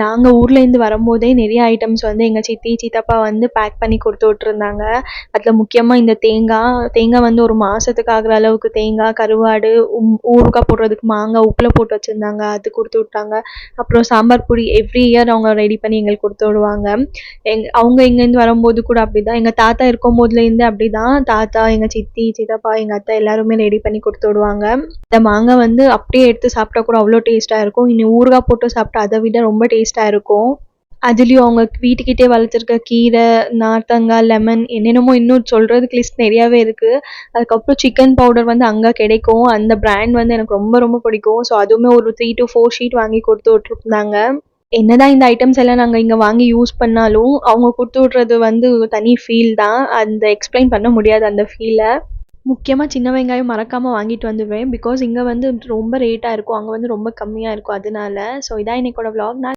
நாங்கள் ஊர்லேருந்து வரும்போதே நிறைய ஐட்டம்ஸ் வந்து எங்கள் சித்தி சித்தப்பா வந்து பேக் பண்ணி கொடுத்து விட்ருந்தாங்க. அதில் முக்கியமாக இந்த தேங்காய் வந்து ஒரு மாதத்துக்கு ஆகிற அளவுக்கு தேங்காய், கருவாடு, ஊறுகாய் போடுறதுக்கு மாங்காய் உப்பில் போட்டு வச்சுருந்தாங்க, அது கொடுத்து விட்டாங்க. அப்புறம் சாம்பார் பொடி எவ்ரி இயர் அவங்க ரெடி பண்ணி எங்களுக்கு கொடுத்து விடுவாங்க. அவங்க இங்கேருந்து வரும்போது கூட அப்படி தான், எங்கள் தாத்தா இருக்கும் போதுலேருந்து அப்படி தான், தாத்தா, எங்கள் சித்தி சித்தப்பா, எங்கள் அத்தை எல்லாருமே ரெடி பண்ணி கொடுத்து விடுவாங்க. இந்த மாங்காய் வந்து அப்படியே எடுத்து சாப்பிட்டா கூட அவ்வளோ டேஸ்ட்டாக இருக்கும். இனி ஊறுகாய் போட்டு சாப்பிட்டா அதை விட ரொம்ப டேஸ்ட்டாக இருக்கும். அதுலேயும் அவங்க வீட்டுக்கிட்டே வளர்த்துருக்க கீரை, நார்த்தங்காய், லெமன், என்னென்னமோ இன்னும் சொல்கிறதுக்கு லிஸ்ட் நிறையாவே இருக்குது. அதுக்கப்புறம் சிக்கன் பவுடர் வந்து அங்கே கிடைக்கும். அந்த பிராண்ட் வந்து எனக்கு ரொம்ப ரொம்ப பிடிக்கும். ஸோ அதுவுமே ஒரு 3 to 4 ஷீட் வாங்கி கொடுத்து விட்ருந்தாங்க. என்னதான் இந்த ஐட்டம்ஸ் எல்லாம் நாங்கள் இங்கே வாங்கி யூஸ் பண்ணாலும் அவங்க கொடுத்து விட்றது வந்து தனி ஃபீல் தான். அந்த எக்ஸ்பிளைன் பண்ண முடியாது அந்த ஃபீலை. முக்கியமாக சின்ன வெங்காயம் மறக்காமல் வாங்கிட்டு வந்துடுவேன். பிகாஸ் இங்கே வந்து ரொம்ப ரேட்டாக இருக்கும், அங்கே வந்து ரொம்ப கம்மியாக இருக்கும். அதனால ஸோ இதான் இன்னைக்கோட vlog. நான்